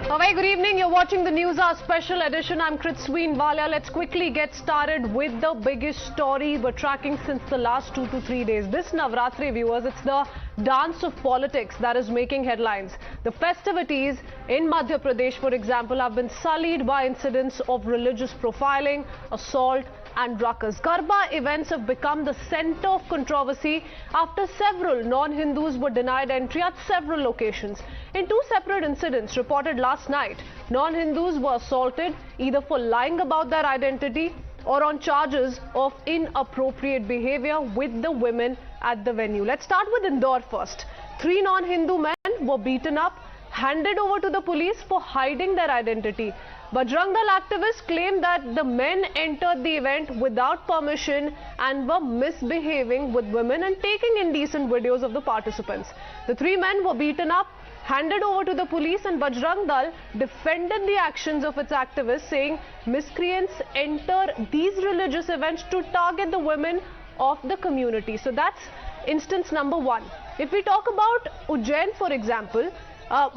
A very good evening. You're watching the Newshour Special edition. I'm Kritsween Walia. Let's quickly get started with the biggest story we're tracking since the last 2 to 3 days. This Navratri, viewers, it's the dance of politics that is making headlines. The festivities in Madhya Pradesh, for example, have been sullied by incidents of religious profiling, assault and ruckus. Garba events have become the center of controversy after several non-Hindus were denied entry at several locations. In two separate incidents reported last night, non-Hindus were assaulted either for lying about their identity or on charges of inappropriate behavior with the women at the venue. Let's start with Indore first. 3 non-Hindu men were beaten up, handed over to the police for hiding their identity. Bajrang Dal activists claim that the men entered the event without permission and were misbehaving with women and taking indecent videos of the participants. The 3 men were beaten up, handed over to the police, and Bajrang Dal defended the actions of its activists, saying miscreants enter these religious events to target the women of the community. So that's instance number 1. If we talk about Ujjain, for example,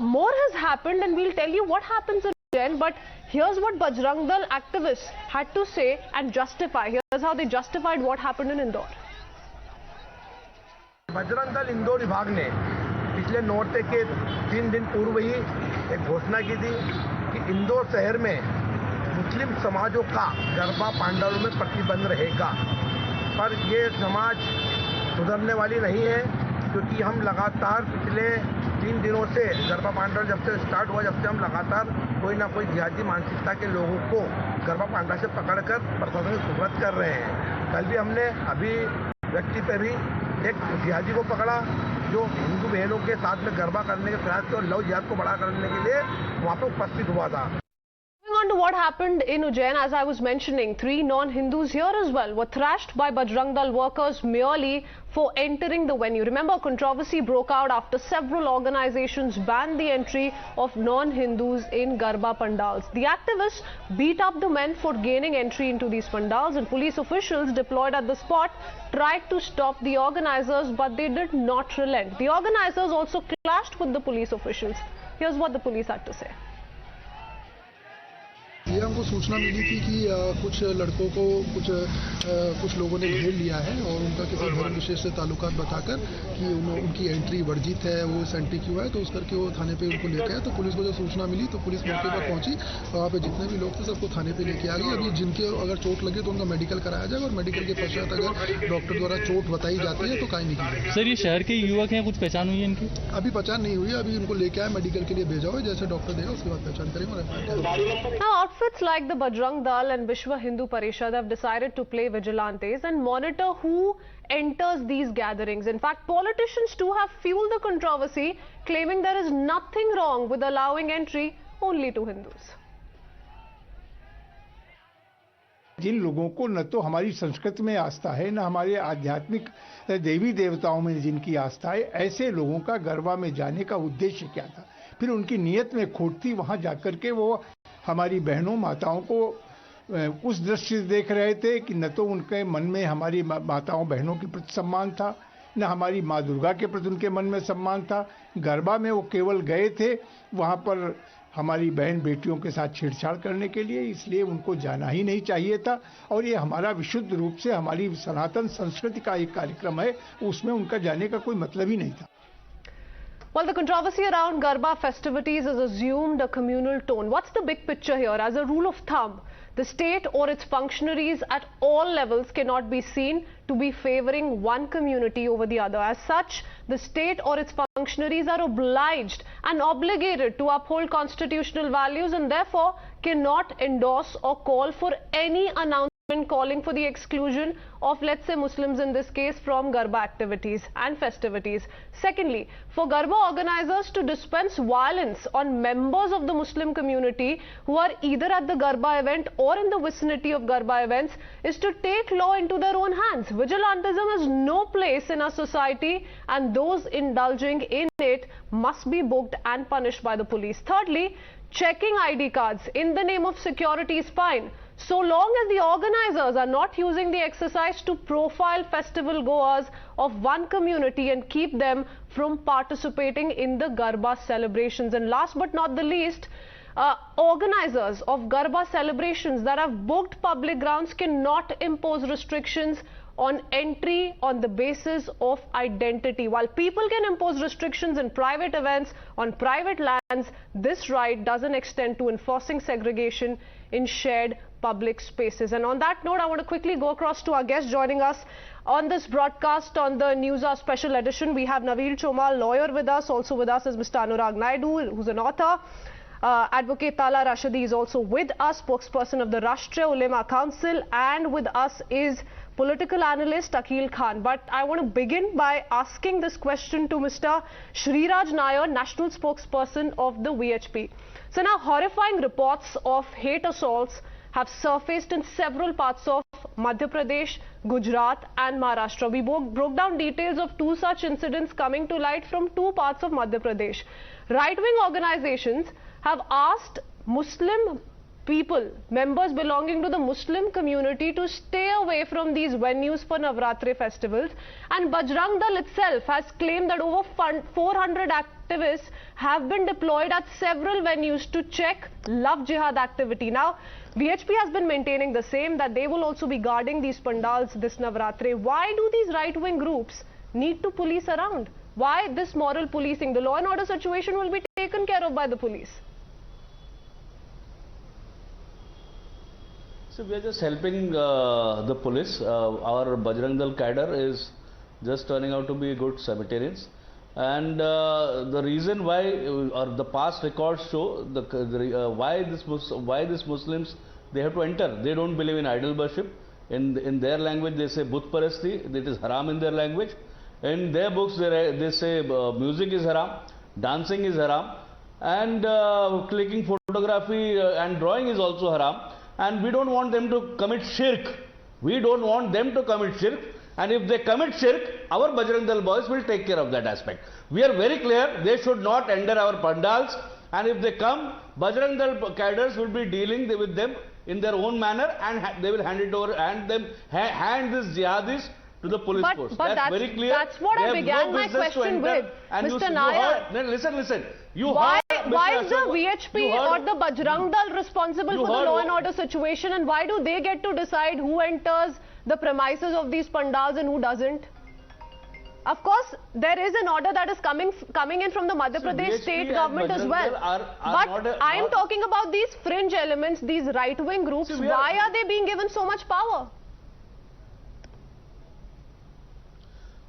more has happened and we'll tell you what happens in Ujjain, but here's what Bajrang Dal activists had to say and justify. Here's how they justified what happened in Indore. Bajrang Dal Indore विभाग ने पिछले नौते के 3 दिन पूर्व ही एक घोषणा की थी कि इंदौर शहर में मुस्लिम समाजों का गरबा पंडालों में प्रतिबंध रहेगा, पर ये समाज सुधरने वाली नहीं है, क्योंकि हम लगातार पिछले 3 दिनों से गरबा पंडाल जब से स्टार्ट हुआ, जब से हम लगातार कोई ना कोई जिहादी मानसिकता के लोगों को गरबा पंडाल से पकड़कर प्रशासन से सुब्रत कर रहे हैं। कल भी हमने अभी व्यक्ति पे भी एक जिहादी को पकड़ा जो हिंदू बहनों के साथ में गरबा करने के प्रयास और लव जिहाद को बड़ा करने के लिए वहाँ पर उपस्थित हुआ था। On to what happened in Ujjain, as I was mentioning, 3 non-Hindus here as well were thrashed by Bajrang Dal workers merely for entering the venue. Remember, controversy broke out after several organizations banned the entry of non-Hindus in Garba pandals. The activists beat up the men for gaining entry into these pandals, and police officials deployed at the spot tried to stop the organizers, but they did not relent. The organizers also clashed with the police officials. Here's what the police had to say. ये हमको सूचना मिली थी कि कुछ लड़कों को कुछ लोगों ने घेर लिया है और उनका किसी धर्म विशेष से ताल्लुकात बताकर कि उनकी एंट्री वर्जित है, वो इस एंट्री क्यों है, तो उस करके वो थाने पे उनको लेके आए। तो पुलिस को जो सूचना मिली तो पुलिस मौके पर पहुंची, वहाँ पे जितने भी लोग थे सबको थाने पे लेके आ गई। अभी जिनके अगर चोट लगे तो उनका मेडिकल कराया जाएगा और मेडिकल के पश्चात अगर डॉक्टर द्वारा चोट बताई जाती है तो कायमी की जाएगी। सर, ये शहर के युवक हैं, कुछ पहचान हुई है इनकी? अभी पहचान नहीं हुई, अभी उनको लेके आए, मेडिकल के लिए भेजा हुआ है, जैसे डॉक्टर देगा उसके बाद पहचान करेंगे। Now, outfits like the Bajrang Dal and Vishwa Hindu Parishad have decided to play vigilantes and monitor who enters these gatherings. In fact, politicians too have fueled the controversy, claiming there is nothing wrong with allowing entry only to Hindus. जिन लोगों को न तो हमारी संस्कृति में आस्था है, न हमारे आध्यात्मिक देवी देवताओं में जिनकी आस्था है, ऐसे लोगों का गरबा में जाने का उद्देश्य क्या था? फिर उनकी नीयत में खोट थी। वहां जाकर के वो हमारी बहनों माताओं को उस दृष्टि से देख रहे थे कि न तो उनके मन में हमारी माताओं बहनों के प्रति सम्मान था, न हमारी माँ दुर्गा के प्रति उनके मन में सम्मान था। गरबा में वो केवल गए थे वहाँ पर हमारी बहन बेटियों के साथ छेड़छाड़ करने के लिए, इसलिए उनको जाना ही नहीं चाहिए था। और ये हमारा विशुद्ध रूप से हमारी सनातन संस्कृति का एक कार्यक्रम है, उसमें उनका जाने का कोई मतलब ही नहीं था। Well, the controversy around Garba festivities has assumed a communal tone. What's the big picture here? As a rule of thumb, the state or its functionaries at all levels cannot be seen to be favoring one community over the other. As such, the state or its functionaries are obliged and obligated to uphold constitutional values and therefore cannot endorse or call for any announcement calling for the exclusion of, let's say, Muslims in this case from Garba activities and festivities. Secondly, for Garba organizers to dispense violence on members of the Muslim community who are either at the Garba event or in the vicinity of Garba events is to take law into their own hands. Vigilantism has no place in our society and those indulging in it must be booked and punished by the police. Thirdly, checking ID cards in the name of security is fine, so long as the organizers are not using the exercise to profile festival goers of one community and keep them from participating in the Garba celebrations. And last but not the least, Organizers of Garba celebrations that have booked public grounds cannot impose restrictions on entry on the basis of identity. While people can impose restrictions in private events on private lands, this right doesn't extend to enforcing segregation in shared public spaces. And on that note, I want to quickly go across to our guest joining us on this broadcast on the Newshour Special Edition. We have Naveel Chomal, lawyer, with us. Also with us is Mr. Anurag Naidu, who's an author. Advocate Tala Rashidi is also with us, spokesperson of the Rashtriya Ulema Council, and with us is political analyst Akil Khan. But I want to begin by asking this question to Mr. Shriraj Nair, national spokesperson of the VHP. So now horrifying reports of hate assaults have surfaced in several parts of Madhya Pradesh, Gujarat and Maharashtra. We broke down details of 2 such incidents coming to light from 2 parts of Madhya Pradesh. Right-wing organizations have asked Muslim people, members belonging to the Muslim community, to stay away from these venues for Navratri festivals, and Bajrang Dal itself has claimed that over 400 activists have been deployed at several venues to check love jihad activity. Now, VHP has been maintaining the same, that they will also be guarding these pandals this Navratri. Why do these right-wing groups need to police around? Why this moral policing? The law and order situation will be taken care of by the police. So we are just helping the police. Our Bajrang Dal cadre is just turning out to be good Sabbatarians. And the reason why, or the past records show, why these Muslims, they have to enter. They don't believe in idol worship. In their language, they say Buth Parasti, that is haram in their language. In their books, they say music is haram, dancing is haram, and clicking photography and drawing is also haram. And we don't want them to commit shirk. We don't want them to commit shirk. And if they commit shirk, our Bajrang Dal boys will take care of that aspect. We are very clear, they should not enter our pandals. And if they come, Bajrang Dal cadres will be dealing with them in their own manner, and they will hand it over, and hand these jihadis to the police force. But that's very clear. That's what I began my question with, Mr. Nair. Listen. Why is the VHP or the Bajrang Dal responsible for the law and order situation, and why do they get to decide who enters the premises of these pandals and who doesn't? Of course, there is an order that is coming in from the Madhya Pradesh state government as well. But I am talking about these fringe elements, these right-wing groups. Why are they being given so much power?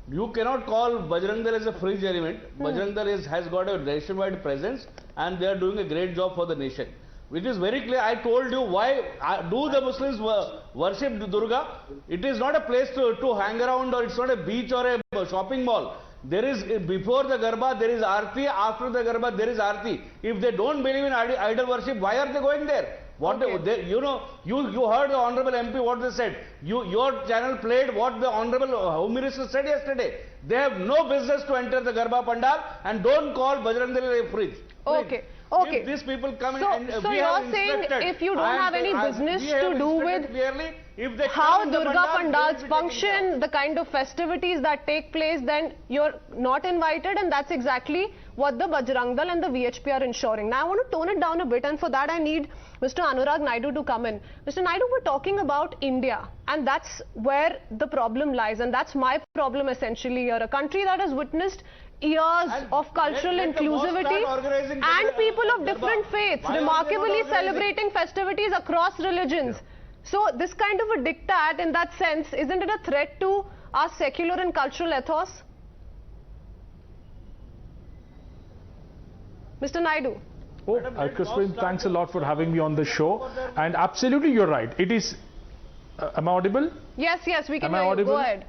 You cannot call Bajrang Dal as a fringe element. Bajrang Dal has got a nationwide presence, and they are doing a great job for the nation. It is very clear. I told you why do the Muslims worship Durga. It is not a place to hang around, or it's not a beach or a shopping mall. There is, before the Garba, there is Aarti. After the Garba, there is Aarti. If they don't believe in idol worship, why are they going there? What you heard the Honorable MP what they said. Your channel played what the Honorable Home Minister said yesterday. They have no business to enter the Garba Pandal, and don't call Bajrang Dal a fringe. Okay. If these people come in, and so you're saying if you don't have any business to do with clearly, if they how Durga Pandals function, the kind of festivities that take place, then you're not invited, and that's exactly what the Bajrang Dal and the VHP are ensuring. Now I want to tone it down a bit, and for that I need Mr. Anurag Naidu to come in. Mr. Naidu, we're talking about India, and that's where the problem lies, and that's my problem essentially here. A country that has witnessed years of cultural inclusivity and people of different faiths remarkably celebrating festivities across religions. So this kind of a diktat, in that sense, isn't it a threat to our secular and cultural ethos? Mr. Naidu. Kritsween, thanks a lot for having me on the show. And absolutely, you're right. It is. Am I audible? Yes, we can hear you. Go ahead.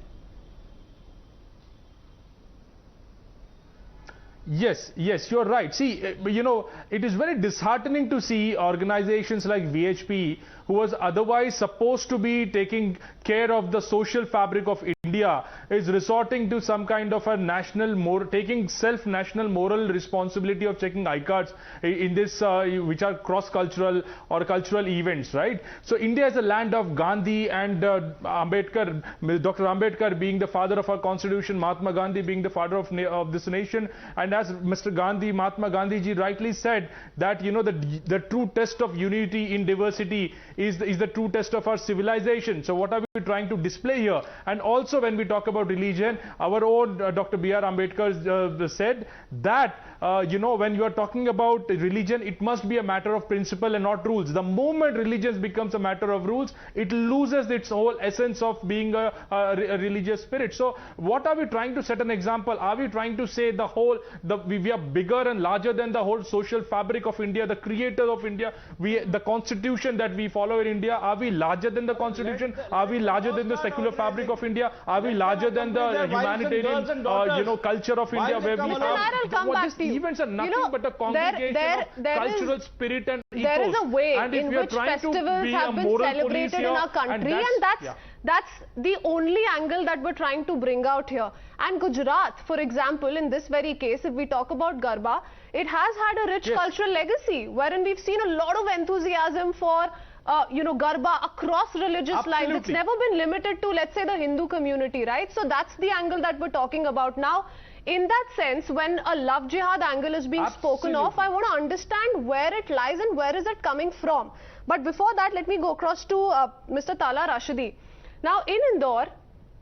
Yes, you're right. See, it is very disheartening to see organizations like VHP, who was otherwise supposed to be taking care of the social fabric of India, is resorting to some kind of a taking self-national moral responsibility of checking iCards in this, which are cross-cultural or cultural events, right? So India is a land of Gandhi and Ambedkar, Dr. Ambedkar being the father of our constitution, Mahatma Gandhi being the father of this nation, and And as Mr. Gandhi, Mahatma Gandhi ji rightly said, that, you know, the true test of unity in diversity is the true test of our civilization. So what are we trying to display here? And also when we talk about religion, our own Dr. B.R. Ambedkar said that, you know, when you are talking about religion, it must be a matter of principle and not rules. The moment religion becomes a matter of rules, it loses its whole essence of being a religious spirit. So what are we trying to set an example? Are we trying to say we are bigger and larger than the whole social fabric of India, the creator of India, the constitution that we follow in India? Are we larger than the constitution? Are we larger than the secular fabric of India? Are we larger than the humanitarian you know, culture of India, where we have what these events are nothing but a congregation of cultural spirit and ethos. There is a way and in which festivals have been celebrated in our country, and that's the only angle that we're trying to bring out here. And Gujarat, for example, in this very case, if we talk about Garba, it has had a rich cultural legacy, wherein we've seen a lot of enthusiasm for you know, Garba across religious lines. It's never been limited to, let's say, the Hindu community, right? So that's the angle that we're talking about now. In that sense, when a love jihad angle is being spoken of, I want to understand where it lies and where is it coming from. But before that, let me go across to Mr. Tala Rashidi. Now, in Indore,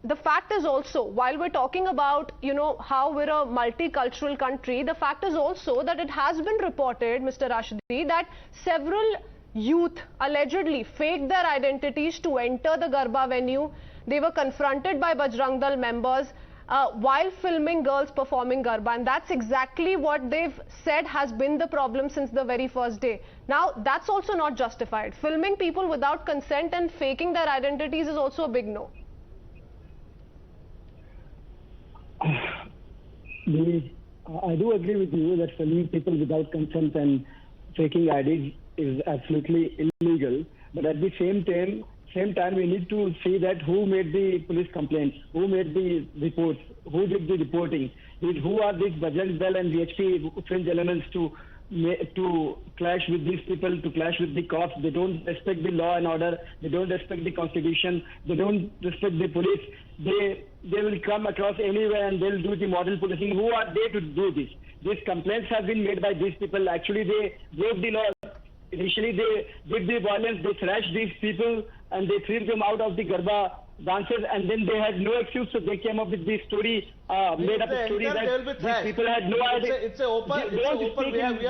the fact is also, while we're talking about, you know, how we're a multicultural country, the fact is also that it has been reported, Mr. Rashidi, that several youth allegedly faked their identities to enter the Garba venue. They were confronted by Bajrang Dal members while filming girls performing Garba, and that's exactly what they've said has been the problem since the very first day. Now, that's also not justified. Filming people without consent and faking their identities is also a big no. I do agree with you that filming people without consent and faking IDs is absolutely illegal, but at the same time we need to see that who made the police complaints, who made the reports, who did the reporting, who are these Bajrang Dal and VHP fringe elements to clash with these people, to clash with the cops. They don't respect the law and order, they don't respect the constitution, they don't respect the police. They will come across anywhere and they'll do the model policing. Who are they to do this? These complaints have been made by these people. Actually, they broke the law. Initially, they did the violence, they thrashed these people and they threw them out of the Garba dances, and then they had no excuse, so they came up with this story, made up a story that these people had no idea. It's a open, we are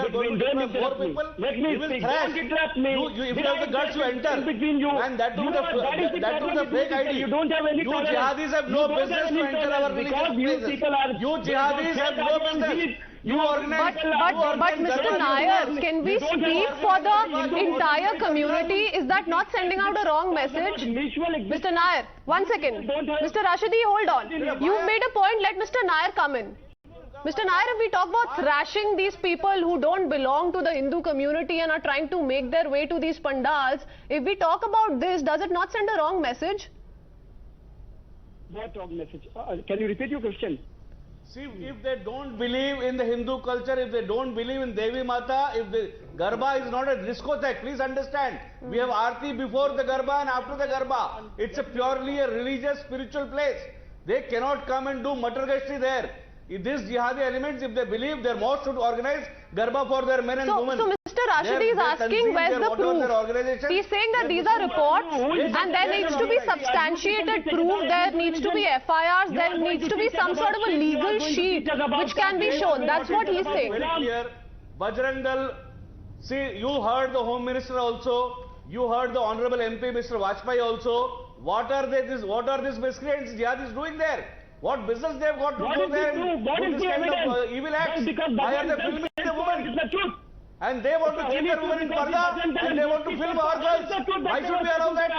going to interrupt more people. Let me speak. Don't interrupt me. If you have the guts to enter, between you, and that too the fake ID. You don't have any tolerance. You jihadis have no business to enter our religious places. You jihadis have no business. You organize, but Mr. Nair, can we speak for the entire community? Is that not sending out a wrong message? Mr. Nair, 1 second. Mr. Rashidi, hold on. You made a point, let Mr. Nair come in. Mr. Nair, if we talk about thrashing these people who don't belong to the Hindu community and are trying to make their way to these pandals, if we talk about this, does it not send a wrong message? What wrong message? Can you repeat your question? See, if they don't believe in the Hindu culture, if they don't believe in Devi Mata, if the Garba is not a discotheque, please understand. We have Aarti before the Garba and after the Garba. It's a purely a religious, spiritual place. They cannot come and do matargashti there. If these jihadi elements, if they believe, their mosque should organize Garba for their men and women. So Mr. Rashidi is asking where's the proof. He's saying that these are reports and there needs to be substantiated proof, there needs to be FIRs, there needs to be some sort of a legal sheet which can be shown. That's what he's saying. Bajrang Dal, see, you heard the Home Minister also, you heard the Honorable MP Mr. Vajpayee also. What are these miscreants jihadis doing there? What business they've got to go there and do this kind of evil acts? Why are they filming the women? And they want to keep their women in parda and they want to film our girls. Why should we allow that?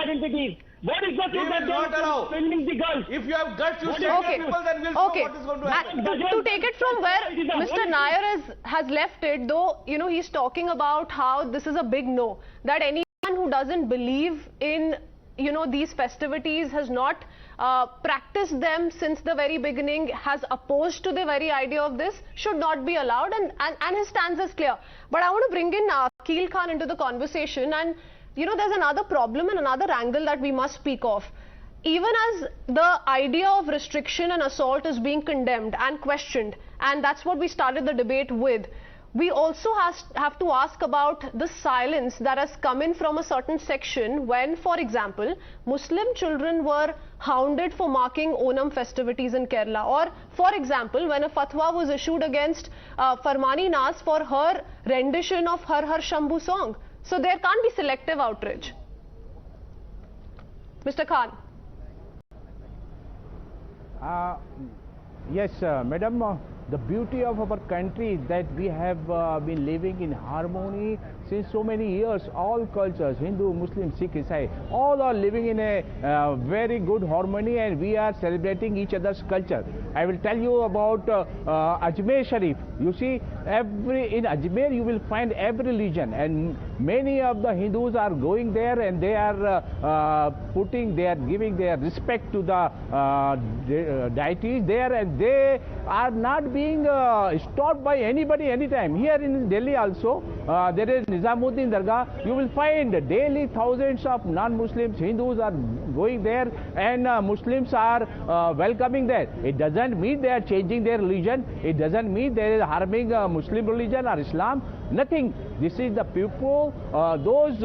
What is the truth that they are filming the girls? If you have guts, you say people, then we'll know what is going to happen. To take it from where Mr. Nair has left it, though, you know, he's talking about how this is a big no. That anyone who doesn't believe in, you know, these festivities, has not practiced them since the very beginning, has opposed to the very idea of this, should not be allowed, and his stance is clear. But I want to bring in Akil Khan into the conversation, and you know, there's another problem and another angle that we must speak of. even as the idea of restriction and assault is being condemned and questioned, and that's what we started the debate with, we also have to ask about the silence that has come in from a certain section when, for example, Muslim children were hounded for marking Onam festivities in Kerala, or, for example, when a fatwa was issued against Farmani Naz for her rendition of Har Har Shambhu song. So there can't be selective outrage. Mr. Khan. Yes, madam. The beauty of our country is that we have been living in harmony since so many years. All cultures, Hindu, Muslim, Sikh, Isai, all are living in a very good harmony, and we are celebrating each other's culture. I will tell you about Ajmer Sharif. You see, in Ajmer you will find every religion, and many of the Hindus are going there, and they are giving their respect to the deities there, and they are not being stopped by anybody anytime. Here in Delhi also, there is Nizamuddin Dargah. You will find daily thousands of non-Muslims, Hindus are going there, and Muslims are welcoming there. It doesn't mean they are changing their religion. It doesn't mean they are harming Muslim religion or Islam. Nothing. This is the people, those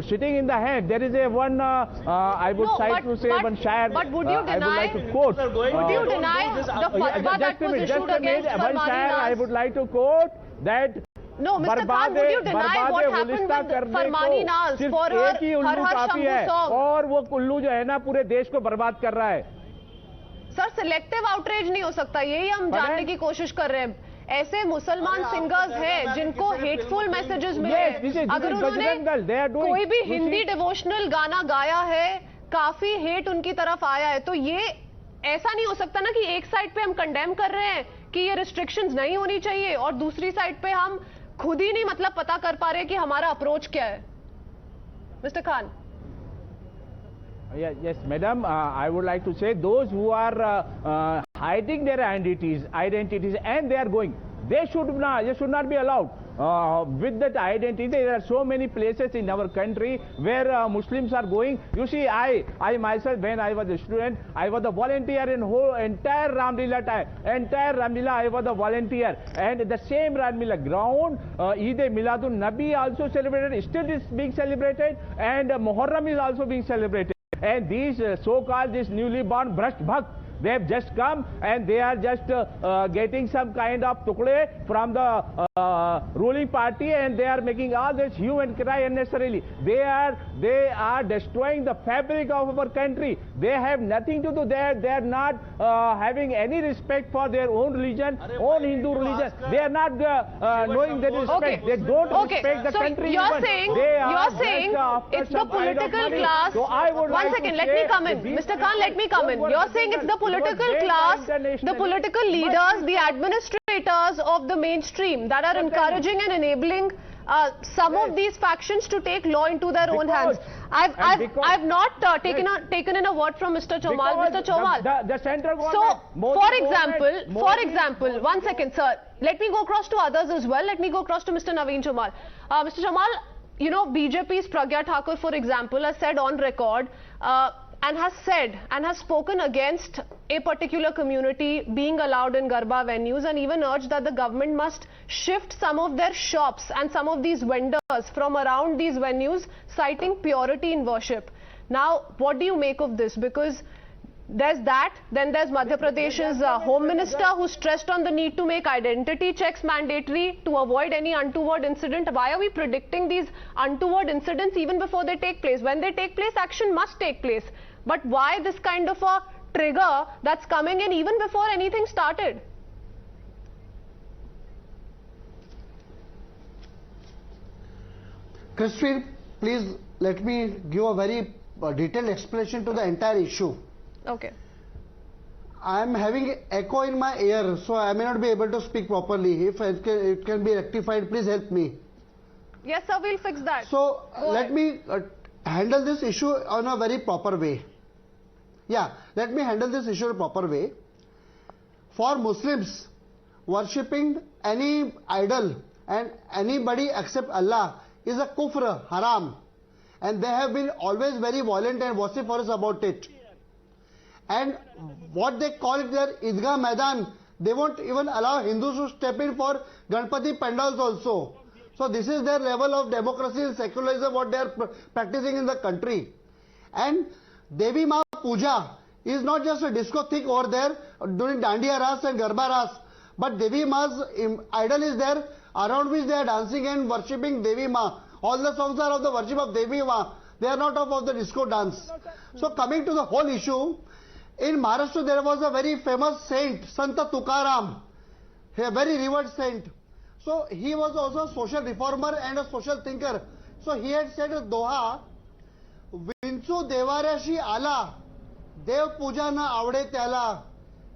sitting in the head. There is a one, I would like to say one shayar. But would you deny? I would like to quote. Would you deny the fatwa that was issued against Farmani Naz? I would like to quote that. No, Mr. Khan, would you deny what happened with Farmani Naz for her Har Har Shambhu song? और वो कुल्लू जो है ना पूरे देश को बर्बाद कर रहा है. सर, सिलेक्टिव आउटरीच नहीं हो सकता, यही हम जानने की कोशिश कर रहे हैं. ऐसे मुसलमान सिंगर्स हैं जिनको हेटफुल मैसेजेस मिले हैं. अगर उन्होंने कोई भी हिंदी डिवोशनल गाना गाया है, काफी हेट उनकी तरफ आया है, तो ये ऐसा नहीं हो सकता ना कि एक साइड पे हम कंडेम कर रहे हैं कि ये रिस्ट्रिक्शंस नहीं होनी चाहिए, और दूसरी साइड पे हम खुद ही नहीं मतलब पता कर पा रहे कि हमारा अप्रोच क्या है. Mister Khan. Yes, madam. I would like to say those who are hiding their identities, and they are going. They should not be allowed. With that identity, there are so many places in our country where Muslims are going. You see, I myself, when I was a student, I was a volunteer in whole entire Ramlila time. Entire Ramlila, I was a volunteer. And the same Ramlila ground, Eid Miladun Nabi also celebrated, still is being celebrated, and Muharram is also being celebrated. And these so-called, this newly born Brasht Bhakt, they have just come and they are just getting some kind of tukde from the ruling party, and they are making all this hue and cry unnecessarily. They are destroying the fabric of our country. They have nothing to do there. They are not having any respect for their own religion, own Hindu religion. They are not knowing that respect. They don't respect the country. You're saying it's the political class. So I would One second, let me come in. Mr. Khan, let me come in. You're saying it's the political class, the political leaders, the administrators of the mainstream that are encouraging and enabling some of these factions to take law into their own hands. I've not taken in a word from Mr. Chomal. Mr. Chomal. The central government. So, for example, one second, sir. Let me go across to others as well. Let me go across to Mr. Naveen Chomal. Mr. Chomal, you know, BJP's Pragya Thakur, for example, has said on record and has spoken against a particular community being allowed in Garba venues, and even urged that the government must shift some of their shops and some of these vendors from around these venues, citing purity in worship. Now, what do you make of this? Because there's that, then there's Madhya Pradesh's Home Minister who stressed on the need to make identity checks mandatory to avoid any untoward incident. Why are we predicting these untoward incidents even before they take place? When they take place, action must take place. But why this kind of a trigger that's coming in even before anything started? Kritsween, please let me give a very detailed explanation to the entire issue. Okay. I am having echo in my ear, so I may not be able to speak properly. If it can be rectified, please help me. Yes, sir, we'll fix that. So, let me handle this issue in a very proper way. Yeah, let me handle this issue in a proper way. For Muslims, worshipping any idol and anybody except Allah is a kufr, haram. and they have been always very violent and vociferous about it. And what they call it their Idgah Maidan, they won't even allow Hindus to step in for Ganpati pandals also. So this is their level of democracy and secularism what they are practicing in the country. And Devi Ma Puja is not just a disco thing over there during Dandiya Ras and Garba Ras, but Devi Ma's idol is there around which they are dancing and worshipping Devi Ma. All the songs are of the worship of Devi Ma. They are not of the disco dance. So coming to the whole issue, in Maharashtra there was a very famous saint, Santa Tukaram, a very revered saint. So he was also a social reformer and a social thinker. So he had said a doha, Vinchu Devaryashi ala, Dev Puja na avde tyala,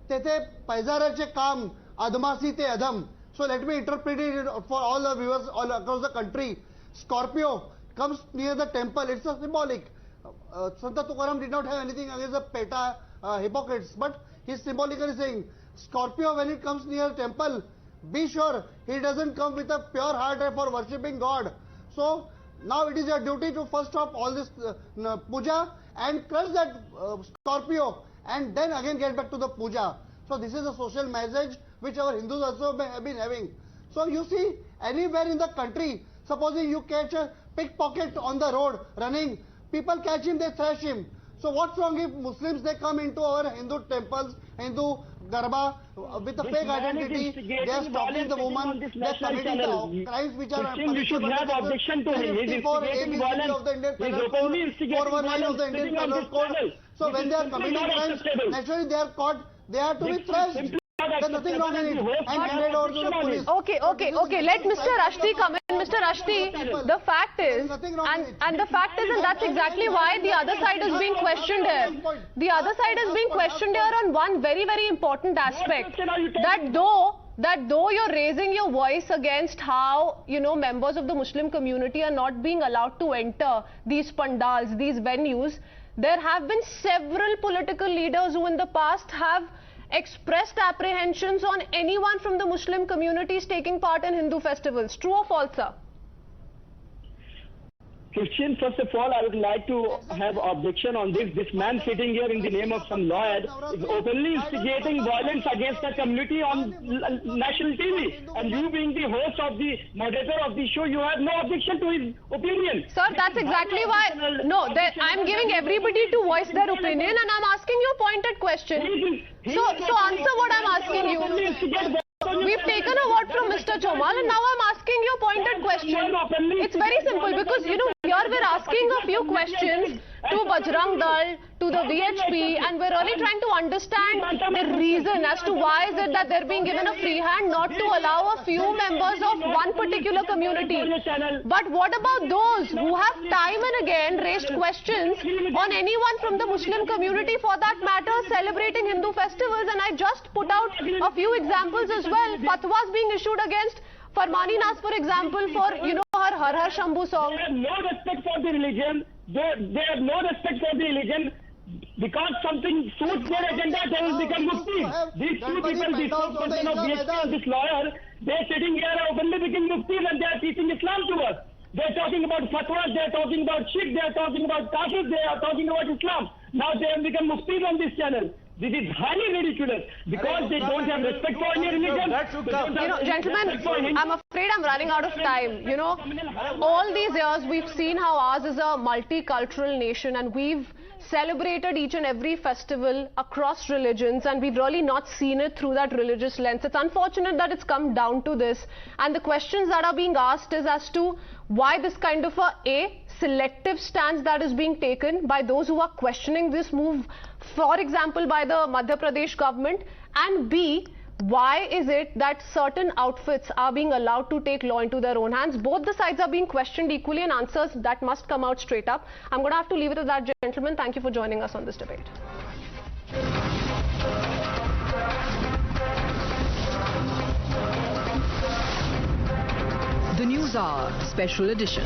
Tethe paizarache kam, admasi te adam. So let me interpret it for all the viewers all across the country. Scorpio comes near the temple, it's a symbolic. Santa Tukaram did not have anything against the PETA hypocrites, but he's symbolically saying, Scorpio when it comes near temple, be sure he doesn't come with a pure heart for worshipping God. So now it is your duty to first stop all this puja and crush that Scorpio and then again get back to the puja. So this is a social message which our Hindus also have been having. So you see, anywhere in the country, supposing you catch a pickpocket on the road running, people catch him, they thrash him. So what's wrong if Muslims, they come into our Hindu temples, Hindu Garba with a fake identity, they are stalking the woman, they are committing the crimes which are should have objection to him. He is instigating violence. Of the Indian He is Penal openly Code, instigating 419 of the violence Indian on Penal this Code. channel. So when they are committing crimes, naturally they are caught, they have to be thrashed. There's nothing wrong in it. And handed over to the police. Okay. Let Mr. Ashti come in. Mr. Ashti, the fact is, and the fact is, and that's exactly why the other side is being questioned here. The other side is being questioned here on one very, very important aspect. That though you're raising your voice against how, members of the Muslim community are not being allowed to enter these pandals, these venues, there have been several political leaders who in the past have expressed apprehensions on anyone from the Muslim communities taking part in Hindu festivals. True or false, sir? Christian, first of all, I would like to have objection on this. This man sitting here in the name of some lawyer is openly instigating violence against the community on national TV. And you being the host of the moderator of the show, you have no objection to his opinion. Sir, that's exactly why. No, I'm giving everybody to voice their opinion and I'm asking you a pointed question. So answer what I'm asking you. We've taken a word from Mr. Chomal and now I'm asking you a pointed question. It's very simple because, here we're asking a few questions to Bajrang Dal, to the VHP, and we're really trying to understand the reason as to why is it that they're being given a free hand not to allow a few members of one particular community. But what about those who have time and again raised questions on anyone from the Muslim community for that matter celebrating Hindu festivals? And I just put out a few examples as well. Fatwas being issued against Farmani Nas, for example, for, her Har Har Shambhu song. They have no respect for the religion. They have no respect for the religion. Because something suits their agenda, they will become mufti. These two people, this person of BHP, this lawyer, they are sitting here openly becoming muftis and they are teaching Islam to us. They are talking about fatwas, they are talking about Sikh, they are talking about Kafir, they are talking about Islam. Now they have become muftis on this channel. This is highly ridiculous because they don't have respect for any religion. Gentlemen, I'm afraid I'm running out of time. All these years we've seen how ours is a multicultural nation and we've celebrated each and every festival across religions and we've really not seen it through that religious lens. It's unfortunate that it's come down to this, and the questions that are being asked is as to why this kind of a selective stance that is being taken by those who are questioning this move, for example by the Madhya Pradesh government, and B, why is it that certain outfits are being allowed to take law into their own hands? Both the sides are being questioned equally and answers that must come out straight up. I'm going to have to leave it at that, gentlemen. Thank you for joining us on this debate. The News Hour Special Edition.